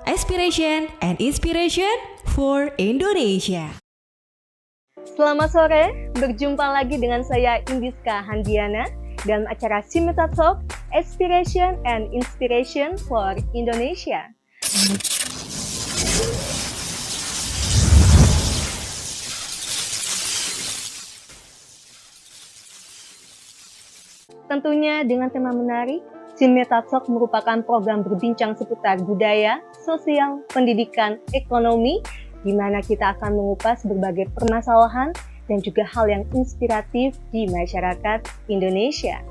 Aspiration and Inspiration for Indonesia. Selamat sore, berjumpa lagi dengan saya Indiska Handiana dalam acara Simeta Talk, Aspiration and Inspiration for Indonesia. Tentunya dengan tema menarik, Simeta Talk merupakan program berbincang seputar budaya, sosial, pendidikan, ekonomi, di mana kita akan mengupas berbagai permasalahan dan juga hal yang inspiratif di masyarakat Indonesia.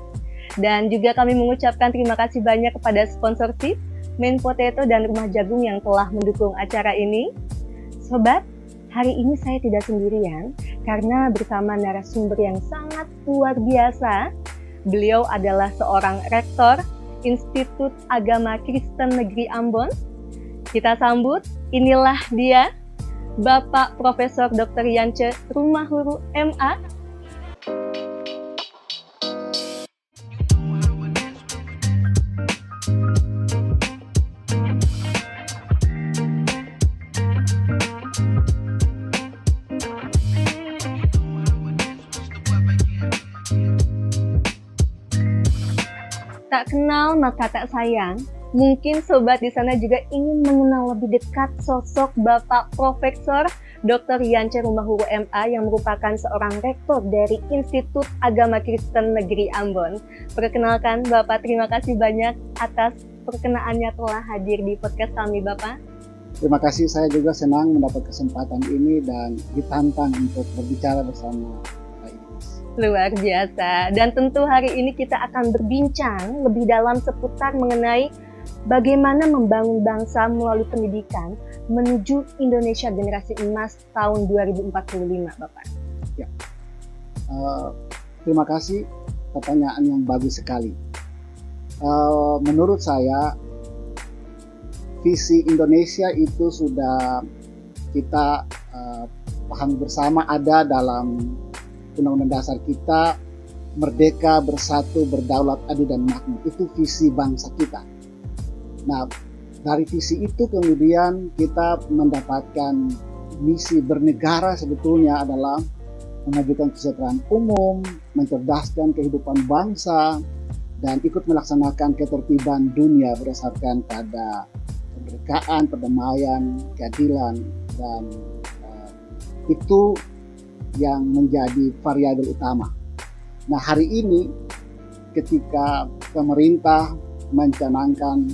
Dan juga kami mengucapkan terima kasih banyak kepada sponsorship, Main Potato dan Rumah Jagung yang telah mendukung acara ini. Sobat, hari ini saya tidak sendirian karena bersama narasumber yang sangat luar biasa. Beliau adalah seorang rektor Institut Agama Kristen Negeri Ambon. Kita sambut, inilah dia, Bapak Profesor Dr. Yance Rumahuru MA. Tak kenal maka tak sayang. Mungkin sobat di sana juga ingin mengenal lebih dekat sosok Bapak Profesor Dr. Yance Rumahuru MA yang merupakan seorang rektor dari Institut Agama Kristen Negeri Ambon. Perkenalkan Bapak, terima kasih banyak atas perkenaannya telah hadir di podcast kami Bapak. Terima kasih, saya juga senang mendapat kesempatan ini dan ditantang untuk berbicara bersama Pak Idris. Luar biasa. Dan tentu hari ini kita akan berbincang lebih dalam seputar mengenai bagaimana membangun bangsa melalui pendidikan menuju Indonesia generasi emas tahun 2045, Bapak. Ya. Terima kasih, pertanyaan yang bagus sekali. Menurut saya, visi Indonesia itu sudah kita pahami bersama, ada dalam Undang-Undang Dasar kita, merdeka, bersatu, berdaulat, adil dan makmur. Itu visi bangsa kita. Nah, dari visi itu kemudian kita mendapatkan misi bernegara sebetulnya adalah memajukan kesejahteraan umum, mencerdaskan kehidupan bangsa, dan ikut melaksanakan ketertiban dunia berdasarkan pada kemerdekaan, perdamaian, keadilan, dan itu yang menjadi variabel utama. Nah, hari ini ketika pemerintah mencanangkan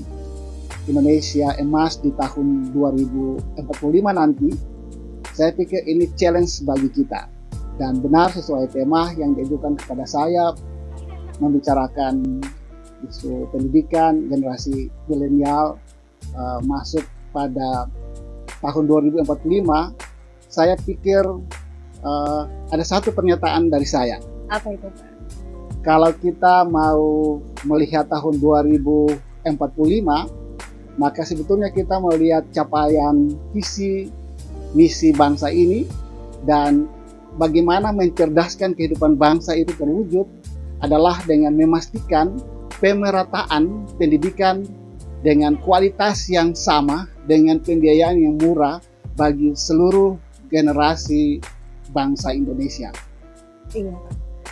Indonesia emas di tahun 2045 nanti, saya pikir ini challenge bagi kita. Dan benar sesuai tema yang diajukan kepada saya, membicarakan isu pendidikan generasi milenial masuk pada tahun 2045, saya pikir ada satu pernyataan dari saya. Apa itu, Pak? Kalau kita mau melihat tahun 2045, maka sebetulnya kita melihat capaian visi misi bangsa ini dan bagaimana mencerdaskan kehidupan bangsa itu terwujud adalah dengan memastikan pemerataan pendidikan dengan kualitas yang sama, dengan pembiayaan yang murah bagi seluruh generasi bangsa Indonesia. Iya,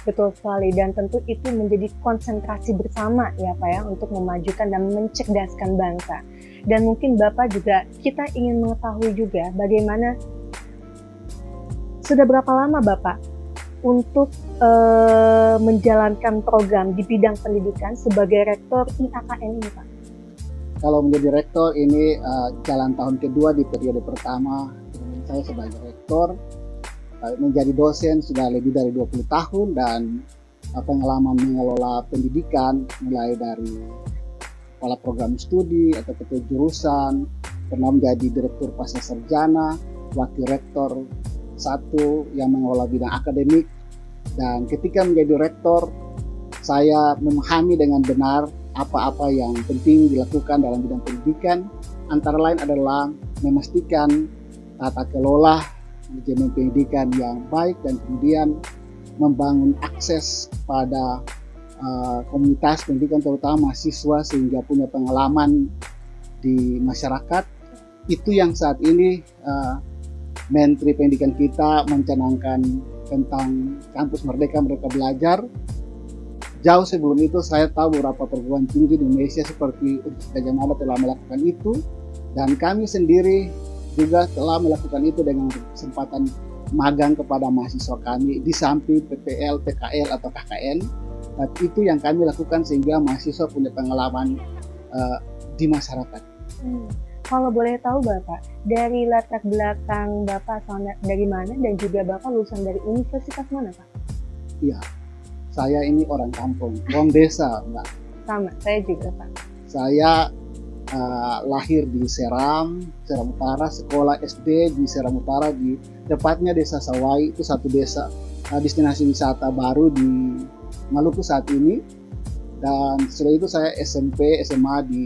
betul sekali, dan tentu itu menjadi konsentrasi bersama ya Pak ya untuk memajukan dan mencerdaskan bangsa. Dan mungkin Bapak juga, kita ingin mengetahui juga bagaimana sudah berapa lama Bapak untuk menjalankan program di bidang pendidikan sebagai rektor IAKN ini Pak? Kalau menjadi rektor ini jalan tahun kedua di periode pertama saya sebagai rektor. Menjadi dosen sudah lebih dari 20 tahun dan pengalaman mengelola pendidikan mulai dari kepala program studi atau ketua jurusan, pernah menjadi direktur pasca sarjana, wakil rektor 1 yang mengelola bidang akademik, dan ketika menjadi rektor saya memahami dengan benar apa-apa yang penting dilakukan dalam bidang pendidikan, antara lain adalah memastikan tata kelola manajemen pendidikan yang baik dan kemudian membangun akses pada komunitas pendidikan terutama mahasiswa sehingga punya pengalaman di masyarakat itu yang saat ini Menteri Pendidikan kita mencanangkan tentang kampus Merdeka Belajar. Jauh sebelum itu saya tahu beberapa perguruan tinggi di Indonesia seperti Universitas Gadjah Mada telah melakukan itu, dan kami sendiri juga telah melakukan itu dengan kesempatan magang kepada mahasiswa kami di samping PPL, PKL atau KKN. Dan itu yang kami lakukan sehingga mahasiswa punya pengalaman di masyarakat. Kalau boleh tahu Bapak, dari latar belakang Bapak dari mana dan juga Bapak lulusan dari universitas mana Pak? Iya, saya ini orang kampung, orang desa Mbak. Sama, saya juga Pak. Saya lahir di Seram Utara, sekolah SD di Seram Utara, di tepatnya Desa Sawai, itu satu desa destinasi wisata baru di Maluku saat ini. Dan setelah itu saya SMP, SMA di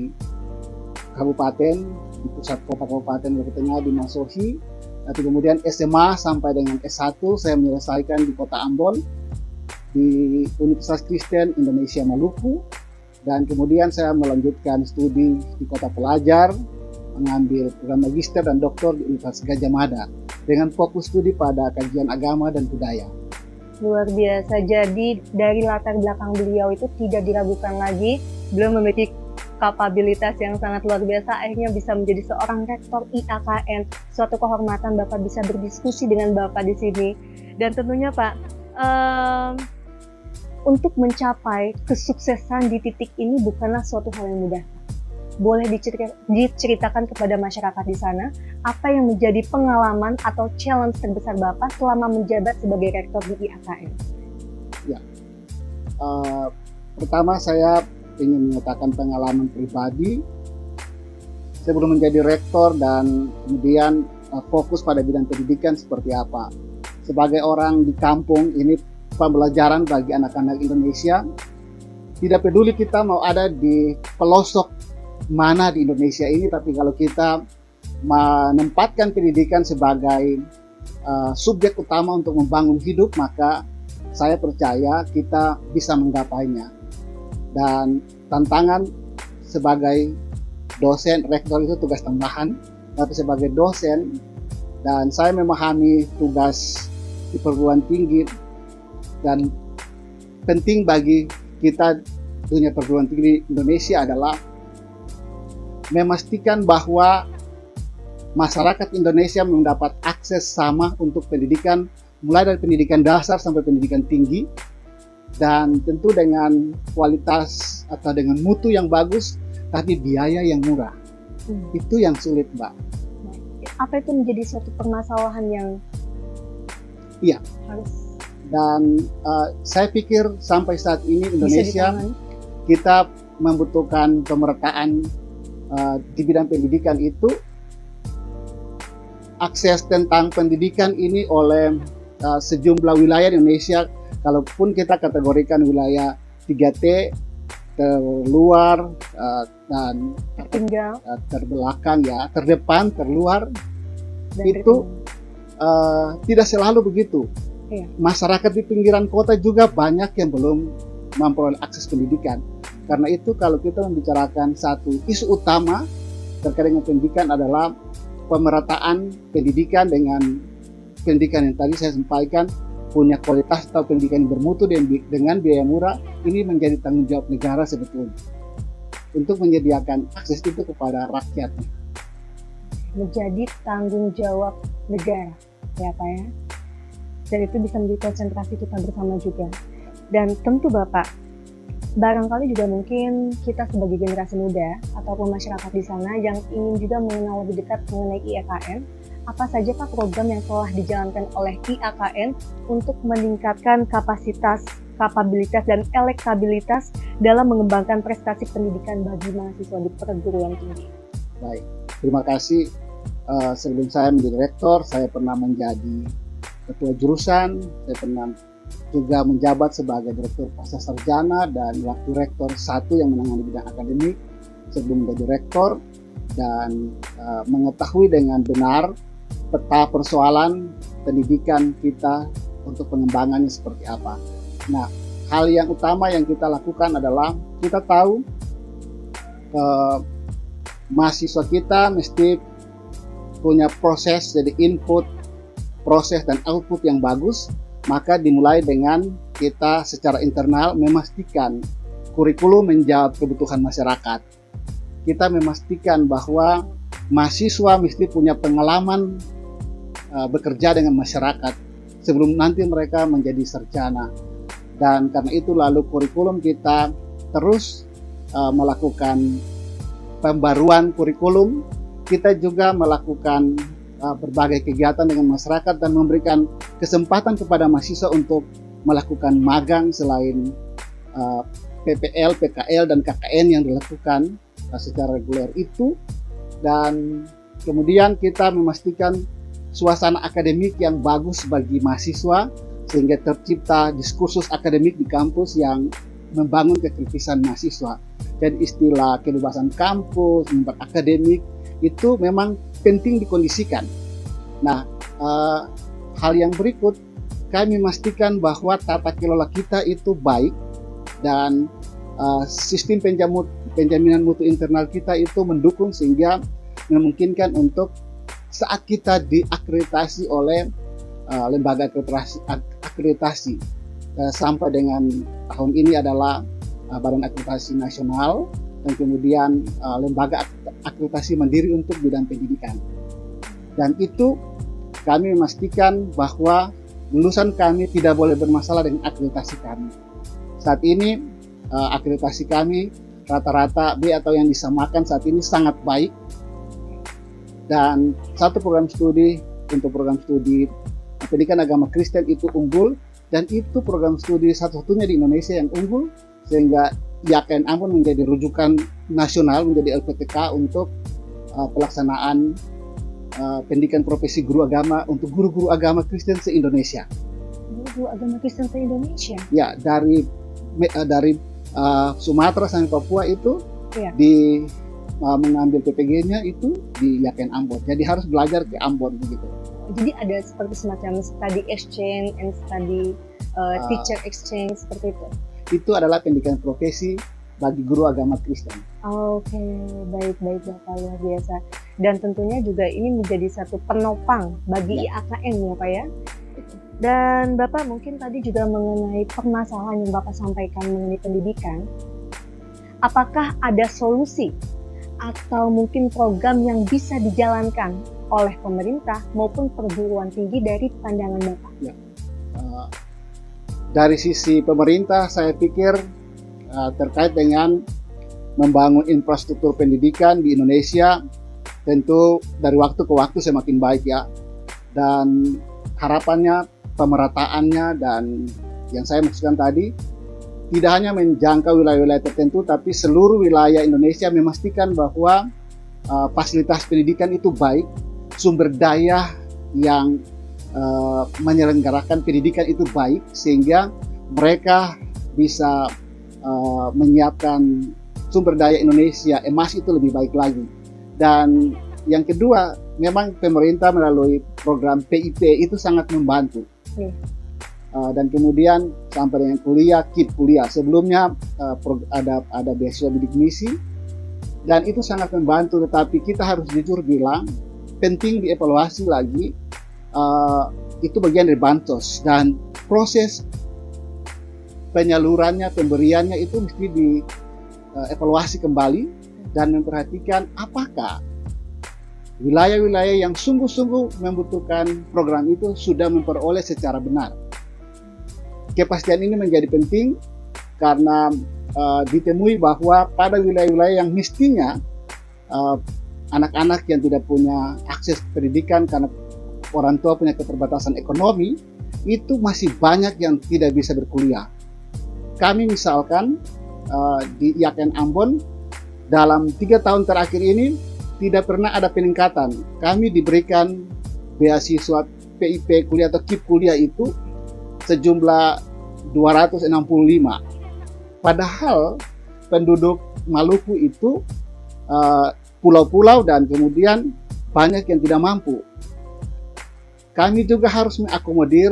kabupaten, di pusat kota Kabupaten Maluku Tengah di Masohi. Nanti kemudian SMA sampai dengan S1 saya menyelesaikan di Kota Ambon di Universitas Kristen Indonesia Maluku. Dan kemudian saya melanjutkan studi di Kota Pelajar, mengambil program magister dan doktor di Universitas Gadjah Mada dengan fokus studi pada kajian agama dan budaya. Luar biasa, jadi dari latar belakang beliau itu tidak diragukan lagi, beliau memiliki kapabilitas yang sangat luar biasa, akhirnya bisa menjadi seorang rektor IAKN. Suatu kehormatan Bapak bisa berdiskusi dengan Bapak di sini. Dan tentunya Pak, untuk mencapai kesuksesan di titik ini bukanlah suatu hal yang mudah. Boleh diceritakan kepada masyarakat di sana apa yang menjadi pengalaman atau challenge terbesar Bapak selama menjabat sebagai rektor di IAKN? Ya, pertama saya ingin menyatakan pengalaman pribadi sebelum menjadi rektor dan kemudian fokus pada bidang pendidikan seperti apa. Sebagai orang di kampung, ini pembelajaran bagi anak-anak Indonesia. Tidak peduli kita mau ada di pelosok mana di Indonesia ini, tapi kalau kita menempatkan pendidikan sebagai subjek utama untuk membangun hidup, maka saya percaya kita bisa menggapainya. Dan tantangan sebagai dosen, rektor itu tugas tambahan, tapi sebagai dosen, dan saya memahami tugas di perguruan tinggi, dan penting bagi kita dunia perguruan tinggi Indonesia adalah memastikan bahwa masyarakat Indonesia mendapat akses sama untuk pendidikan, mulai dari pendidikan dasar sampai pendidikan tinggi, dan tentu dengan kualitas atau dengan mutu yang bagus, tapi biaya yang murah. Itu yang sulit, Mbak. Apa itu menjadi suatu permasalahan yang harus? Dan saya pikir sampai saat ini Indonesia kita membutuhkan pemerataan di bidang pendidikan itu. Akses tentang pendidikan ini oleh sejumlah wilayah di Indonesia, kalaupun kita kategorikan wilayah 3T, terluar dan terbelakang, ya, terdepan, terluar, dan itu tidak selalu begitu. Iya. Masyarakat di pinggiran kota juga banyak yang belum memperoleh akses pendidikan. Karena itu kalau kita membicarakan satu isu utama terkait dengan pendidikan adalah pemerataan pendidikan dengan pendidikan yang tadi saya sampaikan, punya kualitas atau pendidikan yang bermutu dengan biaya murah. Ini menjadi tanggung jawab negara sebetulnya untuk menyediakan akses itu kepada rakyatnya. Menjadi tanggung jawab negara, ya Pak ya. Dan itu bisa menjadi konsentrasi kita bersama juga. Dan tentu Bapak, barangkali juga mungkin kita sebagai generasi muda ataupun masyarakat di sana yang ingin juga mengenal lebih dekat mengenai IAKN, apa saja Pak program yang telah dijalankan oleh IAKN untuk meningkatkan kapasitas, kapabilitas, dan elektabilitas dalam mengembangkan prestasi pendidikan bagi mahasiswa di perguruan tinggi? Baik, terima kasih. Sebelum saya menjadi rektor, saya pernah menjadi ketua jurusan, saya pernah juga menjabat sebagai direktur pasca sarjana dan waktu rektor 1 yang menangani bidang akademik sebelum menjadi rektor, dan mengetahui dengan benar peta persoalan pendidikan kita untuk pengembangannya seperti apa. Nah, hal yang utama yang kita lakukan adalah kita tahu mahasiswa kita mesti punya proses, jadi input, proses, dan output yang bagus, maka dimulai dengan kita secara internal memastikan kurikulum menjawab kebutuhan masyarakat. Kita memastikan bahwa mahasiswa mesti punya pengalaman bekerja dengan masyarakat sebelum nanti mereka menjadi sarjana. Dan karena itu lalu kurikulum kita terus melakukan pembaruan kurikulum. Kita juga melakukan berbagai kegiatan dengan masyarakat dan memberikan kesempatan kepada mahasiswa untuk melakukan magang selain PPL, PKL, dan KKN yang dilakukan secara reguler itu. Dan kemudian kita memastikan suasana akademik yang bagus bagi mahasiswa sehingga tercipta diskursus akademik di kampus yang membangun kekritisan mahasiswa. Jadi istilah kebebasan kampus, akademik itu memang penting dikondisikan. Nah, hal yang berikut, kami memastikan bahwa tata kelola kita itu baik dan sistem penjaminan mutu internal kita itu mendukung sehingga memungkinkan untuk saat kita diakreditasi oleh lembaga akreditasi sampai dengan tahun ini adalah Badan Akreditasi Nasional dan kemudian lembaga akreditasi mandiri untuk bidang pendidikan. Dan itu kami memastikan bahwa lulusan kami tidak boleh bermasalah dengan akreditasi kami. Saat ini akreditasi kami rata-rata B atau yang disamakan saat ini sangat baik. Dan satu program studi untuk program studi pendidikan agama Kristen itu unggul, dan itu program studi satu-satunya di Indonesia yang unggul, sehingga IAKN Ambon menjadi rujukan nasional, menjadi LPTK untuk pelaksanaan pendidikan profesi guru agama untuk guru-guru agama Kristen se-Indonesia. Guru agama Kristen se-Indonesia? Ya, dari Sumatera sampai Papua itu ya. Mengambil PPG-nya itu di IAKN Ambon. Jadi harus belajar ke Ambon begitu. Jadi ada seperti semacam study exchange and study teacher exchange seperti itu. Itu adalah pendidikan profesi bagi guru agama Kristen. Oke, baik Bapak, luar biasa. Dan tentunya juga ini menjadi satu penopang bagi IAKN ya Pak ya. Dan Bapak mungkin tadi juga mengenai permasalahan yang Bapak sampaikan mengenai pendidikan. Apakah ada solusi atau mungkin program yang bisa dijalankan oleh pemerintah maupun perguruan tinggi dari pandangan Bapak? Ya. Dari sisi pemerintah, saya pikir terkait dengan membangun infrastruktur pendidikan di Indonesia, tentu dari waktu ke waktu semakin baik ya. Dan harapannya pemerataannya dan yang saya maksudkan tadi, tidak hanya menjangkau wilayah-wilayah tertentu, tapi seluruh wilayah Indonesia memastikan bahwa fasilitas pendidikan itu baik, sumber daya yang menyelenggarakan pendidikan itu baik, sehingga mereka bisa menyiapkan sumber daya Indonesia emas itu lebih baik lagi. Dan yang kedua, memang pemerintah melalui program PIP itu sangat membantu. Dan kemudian sampai dengan kuliah, KIP kuliah. Sebelumnya ada beasiswa bidik misi dan itu sangat membantu. Tetapi kita harus jujur bilang penting dievaluasi lagi. Itu bagian dari bansos dan proses penyalurannya, pemberiannya itu mesti dievaluasi kembali dan memperhatikan apakah wilayah-wilayah yang sungguh-sungguh membutuhkan program itu sudah memperoleh secara benar. Kepastian ini menjadi penting karena ditemui bahwa pada wilayah-wilayah yang mestinya anak-anak yang tidak punya akses pendidikan karena orang tua punya keterbatasan ekonomi, itu masih banyak yang tidak bisa berkuliah. Kami misalkan di IAKN Ambon dalam 3 tahun terakhir ini tidak pernah ada peningkatan. Kami diberikan beasiswa PIP kuliah atau KIP kuliah itu sejumlah 265. Padahal penduduk Maluku itu pulau-pulau dan kemudian banyak yang tidak mampu. Kami juga harus mengakomodir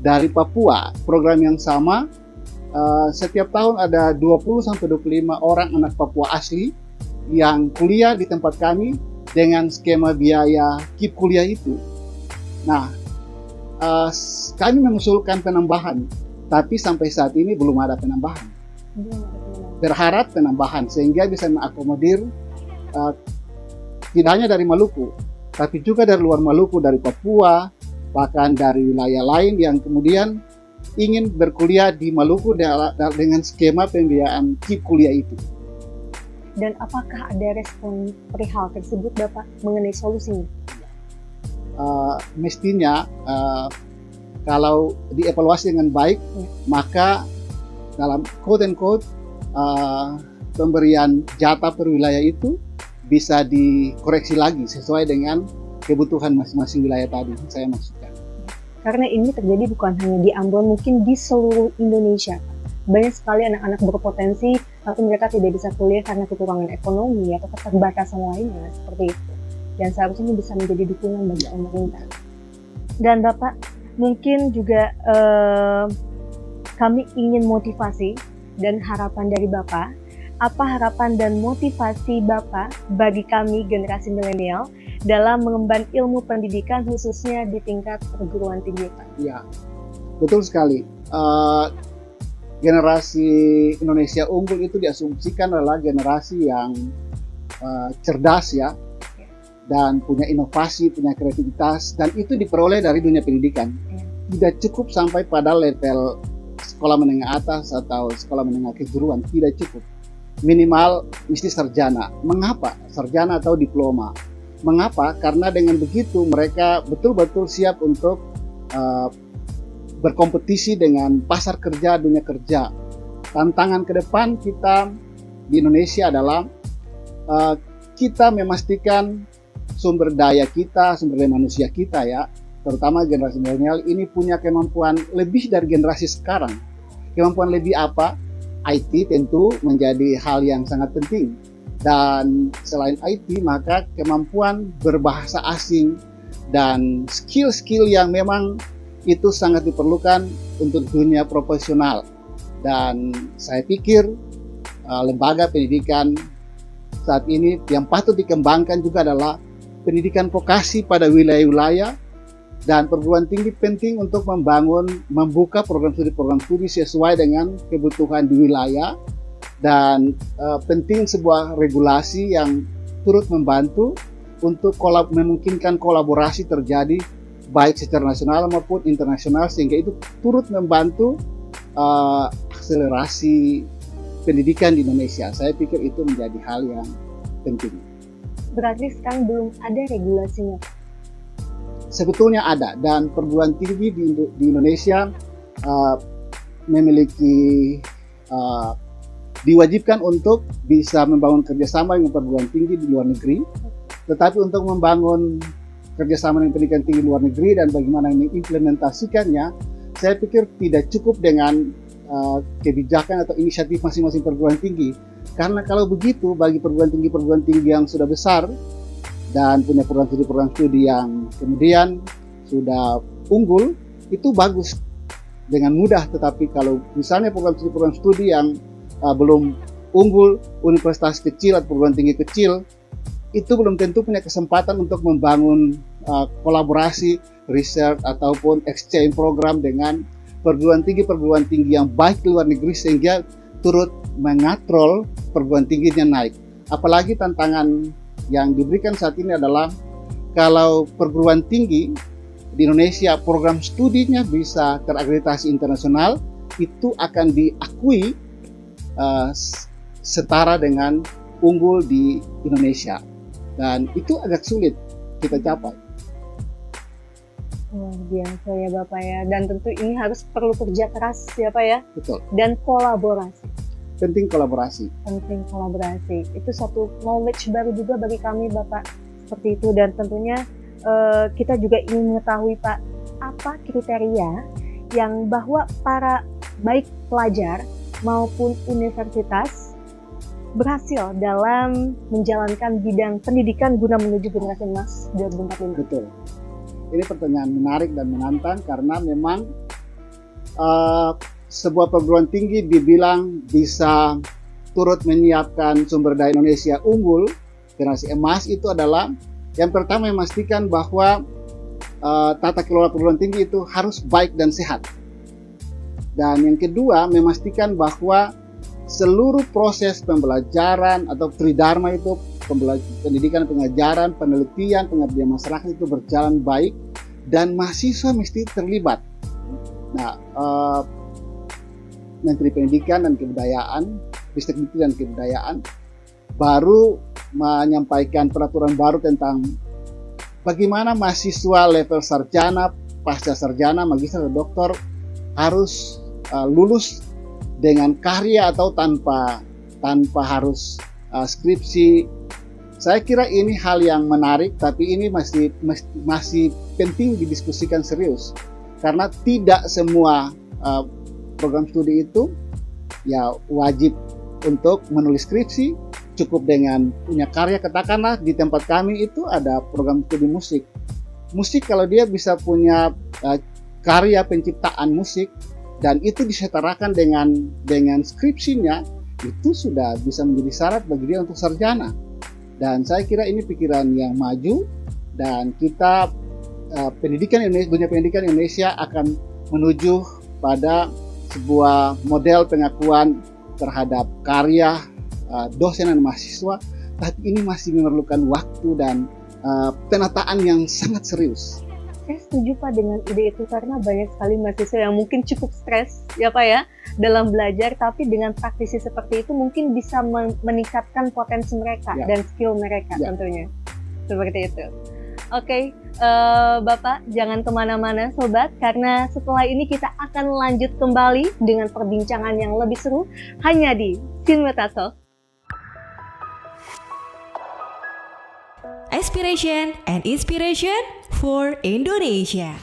dari Papua program yang sama. Setiap tahun ada 20-25 orang anak Papua asli yang kuliah di tempat kami dengan skema biaya KIP kuliah itu. Nah, kami mengusulkan penambahan, tapi sampai saat ini belum ada penambahan. Berharap penambahan sehingga bisa mengakomodir tidak hanya dari Maluku, tapi juga dari luar Maluku, dari Papua, bahkan dari wilayah lain yang kemudian ingin berkuliah di Maluku dengan skema pembiayaan KIP kuliah itu. Dan apakah ada respon perihal tersebut Bapak mengenai solusinya? Mestinya kalau dievaluasi dengan baik, maka dalam quote and quote pemberian jatah per wilayah itu bisa dikoreksi lagi sesuai dengan kebutuhan masing-masing wilayah tadi, saya maksudkan. Karena ini terjadi bukan hanya di Ambon, mungkin di seluruh Indonesia. Banyak sekali anak-anak berpotensi, tapi mereka tidak bisa kuliah karena kekurangan ekonomi atau keterbatasan lainnya, seperti itu. Dan seharusnya ini bisa menjadi dukungan bagi pemerintah. Dan Bapak, mungkin juga kami ingin motivasi dan harapan dari Bapak. Apa harapan dan motivasi Bapak bagi kami generasi milenial dalam mengemban ilmu pendidikan khususnya di tingkat perguruan tinggi, Pak? Ya, betul sekali. Generasi Indonesia unggul itu diasumsikan adalah generasi yang cerdas ya, dan punya inovasi, punya kreativitas, dan itu diperoleh dari dunia pendidikan. Tidak cukup sampai pada level sekolah menengah atas atau sekolah menengah kejuruan, tidak cukup. Minimal mesti sarjana. Mengapa? Sarjana atau diploma. Mengapa? Karena dengan begitu mereka betul-betul siap untuk berkompetisi dengan pasar kerja, dunia kerja. Tantangan ke depan kita di Indonesia adalah kita memastikan sumber daya kita, sumber daya manusia kita ya, terutama generasi milenial ini punya kemampuan lebih dari generasi sekarang. Kemampuan lebih apa? IT tentu menjadi hal yang sangat penting. Dan selain IT, maka kemampuan berbahasa asing dan skill-skill yang memang itu sangat diperlukan untuk dunia profesional. Dan saya pikir lembaga pendidikan saat ini yang patut dikembangkan juga adalah pendidikan vokasi pada wilayah-wilayah, dan perguruan tinggi penting untuk membuka program studi sesuai dengan kebutuhan di wilayah, dan penting sebuah regulasi yang turut membantu untuk memungkinkan kolaborasi terjadi baik secara nasional maupun internasional, sehingga itu turut membantu akselerasi pendidikan di Indonesia. Saya pikir itu menjadi hal yang penting. Berarti sekarang belum ada regulasinya? Sebetulnya ada, dan perguruan tinggi di Indonesia memiliki diwajibkan untuk bisa membangun kerjasama dengan perguruan tinggi di luar negeri. Tetapi untuk membangun kerjasama dengan pendidikan tinggi luar negeri dan bagaimana mengimplementasikannya, saya pikir tidak cukup dengan kebijakan atau inisiatif masing-masing perguruan tinggi. Karena kalau begitu, bagi perguruan tinggi yang sudah besar dan punya program studi yang kemudian sudah unggul, itu bagus dengan mudah. Tetapi kalau misalnya program studi yang belum unggul, universitas kecil atau perguruan tinggi kecil, itu belum tentu punya kesempatan untuk membangun kolaborasi, riset ataupun exchange program dengan perguruan tinggi yang baik di luar negeri, sehingga turut mengatrol perguruan tingginya naik. Apalagi tantangan yang diberikan saat ini adalah kalau perguruan tinggi di Indonesia program studinya bisa terakreditasi internasional, itu akan diakui setara dengan unggul di Indonesia, dan itu agak sulit kita capai. Luar biasa ya Bapak ya, dan tentu ini harus perlu kerja keras ya Pak ya. Betul. Dan kolaborasi. Penting kolaborasi. Itu satu knowledge baru juga bagi kami Bapak, seperti itu. Dan tentunya kita juga ingin mengetahui Pak, apa kriteria yang bahwa para baik pelajar maupun universitas berhasil dalam menjalankan bidang pendidikan guna menuju generasi emas 2045. Betul. Ini pertanyaan menarik dan menantang, karena memang sebuah perguruan tinggi dibilang bisa turut menyiapkan sumber daya Indonesia unggul, generasi emas itu adalah yang pertama memastikan bahwa tata kelola perguruan tinggi itu harus baik dan sehat. Dan yang kedua, memastikan bahwa seluruh proses pembelajaran atau tridharma itu, pendidikan, pengajaran, penelitian, pengabdian masyarakat itu berjalan baik dan mahasiswa mesti terlibat. Nah, Menteri Pendidikan dan Kebudayaan, Ristek Dikti dan Kebudayaan baru menyampaikan peraturan baru tentang bagaimana mahasiswa level sarjana, pasca sarjana, magister atau doktor harus lulus dengan karya atau tanpa harus skripsi. Saya kira ini hal yang menarik, tapi ini masih penting didiskusikan serius karena tidak semua program studi itu ya wajib untuk menulis skripsi. Cukup dengan punya karya. Katakanlah di tempat kami itu ada program studi musik. Musik kalau dia bisa punya karya penciptaan musik dan itu disetarakan dengan skripsinya, itu sudah bisa menjadi syarat bagi dia untuk sarjana. Dan saya kira ini pikiran yang maju dan kita dunia pendidikan Indonesia akan menuju pada sebuah model pengakuan terhadap karya dosen dan mahasiswa, tapi ini masih memerlukan waktu dan penataan yang sangat serius. Saya setuju Pak dengan ide itu karena banyak sekali mahasiswa yang mungkin cukup stres ya Pak ya dalam belajar, tapi dengan praktisi seperti itu mungkin bisa meningkatkan potensi mereka dan skill mereka tentunya. Seperti itu. Oke, Bapak jangan kemana-mana Sobat, karena setelah ini kita akan lanjut kembali dengan perbincangan yang lebih seru hanya di Sinmeta Talk. Aspiration and inspiration for Indonesia.